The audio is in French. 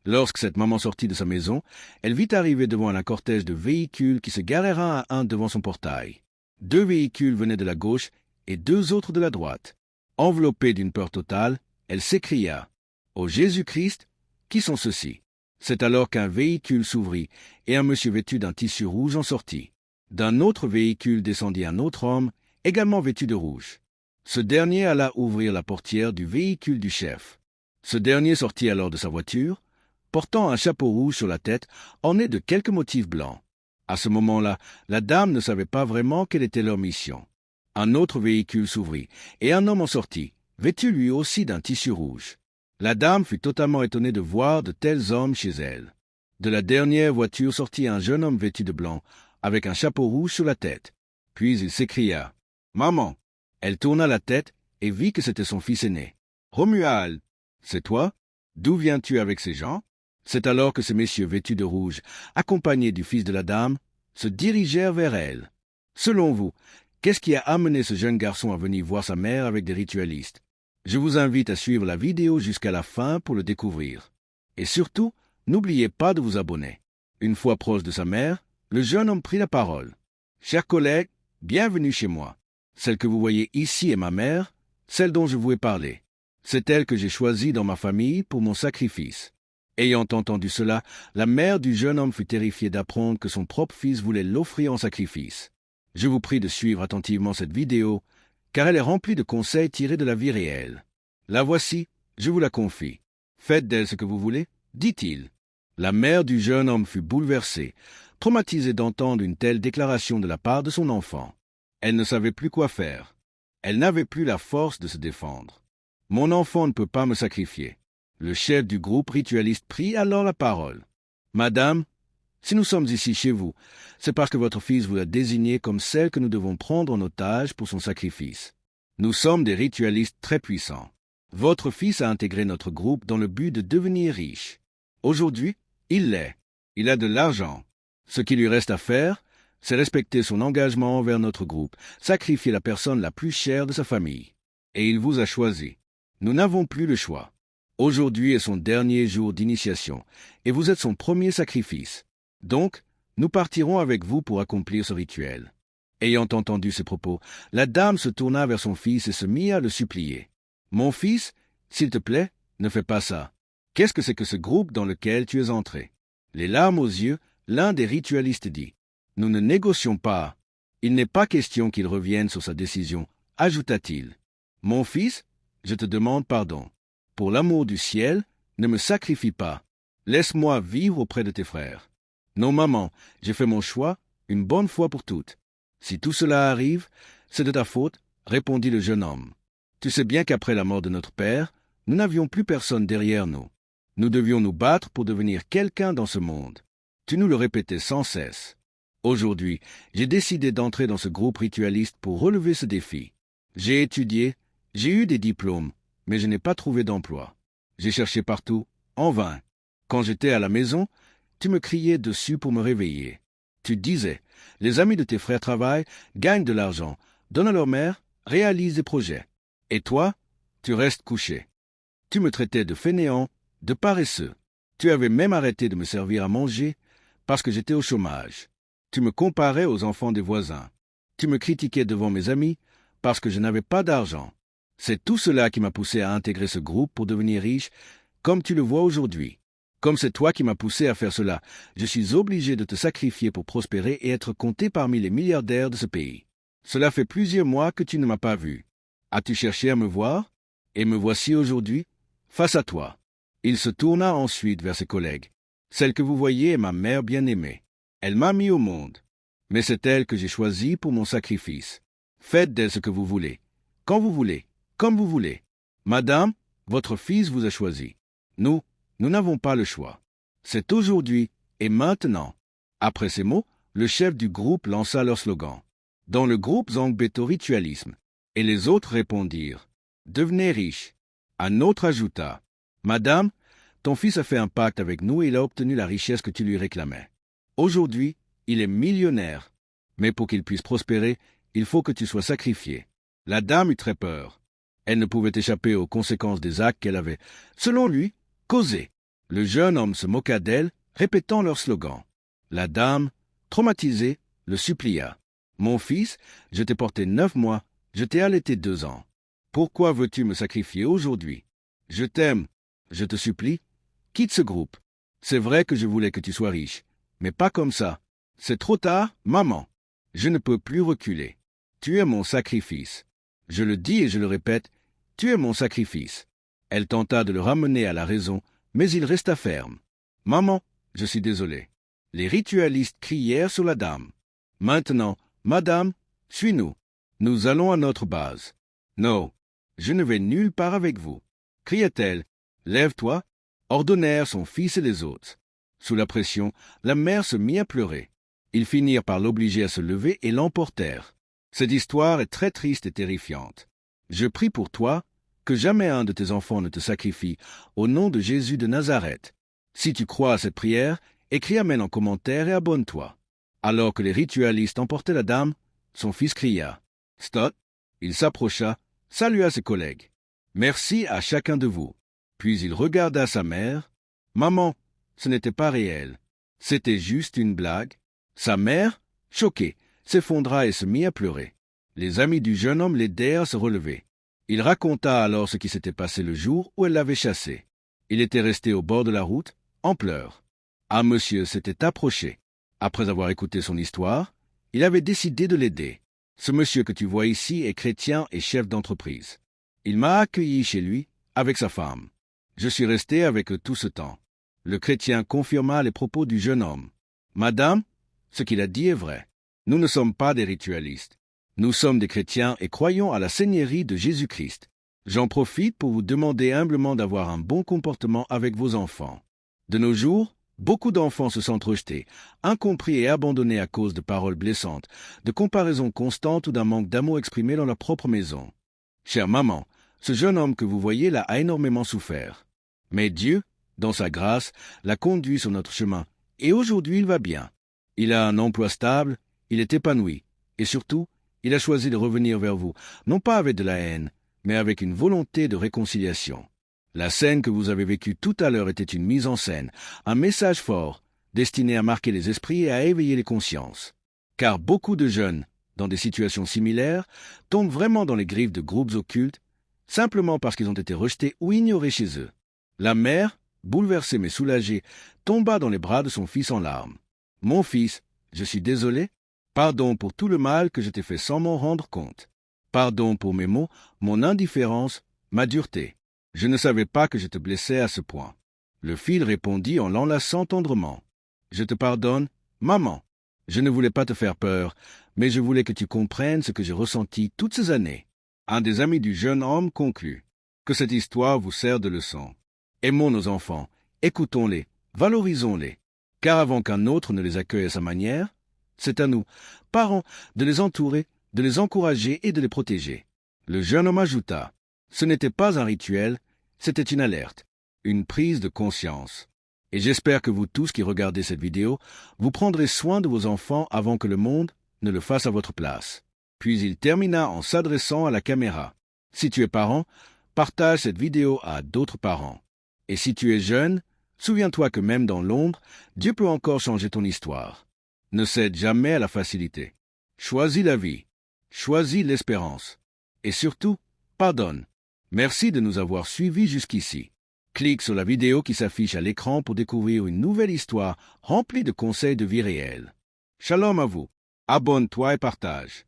Lorsque cette maman sortit de sa maison, elle vit arriver devant elle un cortège de véhicules qui se garèrent un à un devant son portail. 2 véhicules venaient de la gauche et 2 autres de la droite. Enveloppée d'une peur totale, elle s'écria « Ô Jésus-Christ, qui sont ceux-ci » C'est alors qu'un véhicule s'ouvrit et un monsieur vêtu d'un tissu rouge en sortit. D'un autre véhicule descendit un autre homme, également vêtu de rouge. Ce dernier alla ouvrir la portière du véhicule du chef. Ce dernier sortit alors de sa voiture, portant un chapeau rouge sur la tête, orné de quelques motifs blancs. À ce moment-là, la dame ne savait pas vraiment quelle était leur mission. Un autre véhicule s'ouvrit, et un homme en sortit, vêtu lui aussi d'un tissu rouge. La dame fut totalement étonnée de voir de tels hommes chez elle. De la dernière voiture sortit un jeune homme vêtu de blanc, avec un chapeau rouge sur la tête. Puis il s'écria « Maman !» Elle tourna la tête et vit que c'était son fils aîné. « Romuald, c'est toi? D'où viens-tu avec ces gens ?» C'est alors que ces messieurs vêtus de rouge, accompagnés du fils de la dame, se dirigèrent vers elle. Selon vous, qu'est-ce qui a amené ce jeune garçon à venir voir sa mère avec des ritualistes? Je vous invite à suivre la vidéo jusqu'à la fin pour le découvrir. Et surtout, n'oubliez pas de vous abonner. Une fois proche de sa mère, le jeune homme prit la parole. « Chers collègues, bienvenue chez moi. Celle que vous voyez ici est ma mère, celle dont je vous ai parlé. C'est elle que j'ai choisie dans ma famille pour mon sacrifice. » Ayant entendu cela, la mère du jeune homme fut terrifiée d'apprendre que son propre fils voulait l'offrir en sacrifice. Je vous prie de suivre attentivement cette vidéo, car elle est remplie de conseils tirés de la vie réelle. La voici, je vous la confie. Faites d'elle ce que vous voulez, dit-il. La mère du jeune homme fut bouleversée, traumatisée d'entendre une telle déclaration de la part de son enfant. Elle ne savait plus quoi faire. Elle n'avait plus la force de se défendre. « Mon enfant ne peut pas me sacrifier. » Le chef du groupe ritualiste prit alors la parole. « Madame, si nous sommes ici chez vous, c'est parce que votre fils vous a désigné comme celle que nous devons prendre en otage pour son sacrifice. Nous sommes des ritualistes très puissants. Votre fils a intégré notre groupe dans le but de devenir riche. Aujourd'hui, il l'est. Il a de l'argent. Ce qui lui reste à faire, c'est respecter son engagement envers notre groupe, sacrifier la personne la plus chère de sa famille. Et il vous a choisi. Nous n'avons plus le choix. Aujourd'hui est son dernier jour d'initiation, et vous êtes son premier sacrifice. Donc, nous partirons avec vous pour accomplir ce rituel. » Ayant entendu ces propos, la dame se tourna vers son fils et se mit à le supplier. « Mon fils, s'il te plaît, ne fais pas ça. Qu'est-ce que c'est que ce groupe dans lequel tu es entré ?» Les larmes aux yeux, l'un des ritualistes dit « Nous ne négocions pas. Il n'est pas question qu'il revienne sur sa décision, » ajouta-t-il. « Mon fils, je te demande pardon. Pour l'amour du ciel, ne me sacrifie pas. Laisse-moi vivre auprès de tes frères. Non, maman, j'ai fait mon choix, une bonne fois pour toutes. Si tout cela arrive, c'est de ta faute, répondit le jeune homme. Tu sais bien qu'après la mort de notre père, nous n'avions plus personne derrière nous. Nous devions nous battre pour devenir quelqu'un dans ce monde. Tu nous le répétais sans cesse. Aujourd'hui, j'ai décidé d'entrer dans ce groupe ritualiste pour relever ce défi. J'ai étudié, j'ai eu des diplômes, mais je n'ai pas trouvé d'emploi. J'ai cherché partout, en vain. Quand j'étais à la maison, tu me criais dessus pour me réveiller. Tu disais, les amis de tes frères travaillent, gagnent de l'argent, donnent à leur mère, réalisent des projets. Et toi, tu restes couché. Tu me traitais de fainéant, de paresseux. Tu avais même arrêté de me servir à manger parce que j'étais au chômage. Tu me comparais aux enfants des voisins. Tu me critiquais devant mes amis parce que je n'avais pas d'argent. C'est tout cela qui m'a poussé à intégrer ce groupe pour devenir riche, comme tu le vois aujourd'hui. Comme c'est toi qui m'as poussé à faire cela, je suis obligé de te sacrifier pour prospérer et être compté parmi les milliardaires de ce pays. Cela fait plusieurs mois que tu ne m'as pas vu. As-tu cherché à me voir? Et me voici aujourd'hui, face à toi. » Il se tourna ensuite vers ses collègues. « Celle que vous voyez est ma mère bien-aimée. Elle m'a mis au monde. Mais c'est elle que j'ai choisie pour mon sacrifice. Faites d'elle ce que vous voulez, quand vous voulez, comme vous voulez. Madame, votre fils vous a choisi. Nous n'avons pas le choix. C'est aujourd'hui et maintenant. » Après ces mots, le chef du groupe lança leur slogan. Dans le groupe Zangbeto Ritualisme. Et les autres répondirent. Devenez riche. Un autre ajouta. Madame, ton fils a fait un pacte avec nous et il a obtenu la richesse que tu lui réclamais. Aujourd'hui, il est millionnaire. Mais pour qu'il puisse prospérer, il faut que tu sois sacrifié. La dame eut très peur. Elle ne pouvait échapper aux conséquences des actes qu'elle avait, selon lui, causés. Le jeune homme se moqua d'elle, répétant leur slogan. La dame, traumatisée, le supplia. « Mon fils, je t'ai porté 9 mois, je t'ai allaité 2 ans. Pourquoi veux-tu me sacrifier aujourd'hui? Je t'aime, je te supplie, quitte ce groupe. C'est vrai que je voulais que tu sois riche, mais pas comme ça. C'est trop tard, maman. Je ne peux plus reculer. Tu es mon sacrifice. Je le dis et je le répète, tu es mon sacrifice. » Elle tenta de le ramener à la raison, mais il resta ferme. « Maman, je suis désolé. » Les ritualistes crièrent sur la dame. « Maintenant, madame, suis-nous. Nous allons à notre base. »« Non, je ne vais nulle part avec vous. » cria-t-elle. « Lève-toi. » ordonnèrent son fils et les autres. Sous la pression, la mère se mit à pleurer. Ils finirent par l'obliger à se lever et l'emportèrent. Cette histoire est très triste et terrifiante. Je prie pour toi, que jamais un de tes enfants ne te sacrifie, au nom de Jésus de Nazareth. Si tu crois à cette prière, écris Amen en commentaire et abonne-toi. Alors que les ritualistes emportaient la dame, son fils cria « Stop !» Il s'approcha, salua ses collègues. « Merci à chacun de vous. » Puis il regarda sa mère. « Maman, ce n'était pas réel. C'était juste une blague. » Sa mère, choquée, s'effondra et se mit à pleurer. Les amis du jeune homme l'aidèrent à se relever. Il raconta alors ce qui s'était passé le jour où elle l'avait chassé. Il était resté au bord de la route, en pleurs. Un monsieur s'était approché. Après avoir écouté son histoire, il avait décidé de l'aider. Ce monsieur que tu vois ici est chrétien et chef d'entreprise. Il m'a accueilli chez lui, avec sa femme. Je suis resté avec eux tout ce temps. Le chrétien confirma les propos du jeune homme. « Madame, ce qu'il a dit est vrai. Nous ne sommes pas des ritualistes. Nous sommes des chrétiens et croyons à la seigneurie de Jésus-Christ. J'en profite pour vous demander humblement d'avoir un bon comportement avec vos enfants. De nos jours, beaucoup d'enfants se sentent rejetés, incompris et abandonnés à cause de paroles blessantes, de comparaisons constantes ou d'un manque d'amour exprimé dans leur propre maison. Chère maman, ce jeune homme que vous voyez là a énormément souffert. Mais Dieu, dans sa grâce, l'a conduit sur notre chemin, et aujourd'hui il va bien. Il a un emploi stable, il est épanoui, et surtout, il a choisi de revenir vers vous, non pas avec de la haine, mais avec une volonté de réconciliation. La scène que vous avez vécue tout à l'heure était une mise en scène, un message fort, destiné à marquer les esprits et à éveiller les consciences. Car beaucoup de jeunes, dans des situations similaires, tombent vraiment dans les griffes de groupes occultes, simplement parce qu'ils ont été rejetés ou ignorés chez eux. La mère, bouleversée mais soulagée, tomba dans les bras de son fils en larmes. « Mon fils, je suis désolé. Pardon pour tout le mal que je t'ai fait sans m'en rendre compte. Pardon pour mes mots, mon indifférence, ma dureté. Je ne savais pas que je te blessais à ce point. » Le fils répondit en l'enlaçant tendrement. « Je te pardonne, maman. Je ne voulais pas te faire peur, mais je voulais que tu comprennes ce que j'ai ressenti toutes ces années. » Un des amis du jeune homme conclut. Que cette histoire vous sert de leçon. Aimons nos enfants, écoutons-les, valorisons-les. Car avant qu'un autre ne les accueille à sa manière, c'est à nous, parents, de les entourer, de les encourager et de les protéger. Le jeune homme ajouta, « Ce n'était pas un rituel, c'était une alerte, une prise de conscience. Et j'espère que vous tous qui regardez cette vidéo, vous prendrez soin de vos enfants avant que le monde ne le fasse à votre place. » Puis il termina en s'adressant à la caméra. « Si tu es parent, partage cette vidéo à d'autres parents. Et si tu es jeune, souviens-toi que même dans l'ombre, Dieu peut encore changer ton histoire. Ne cède jamais à la facilité. Choisis la vie. Choisis l'espérance. Et surtout, pardonne. Merci de nous avoir suivis jusqu'ici. Clique sur la vidéo qui s'affiche à l'écran pour découvrir une nouvelle histoire remplie de conseils de vie réelle. Shalom à vous. Abonne-toi et partage.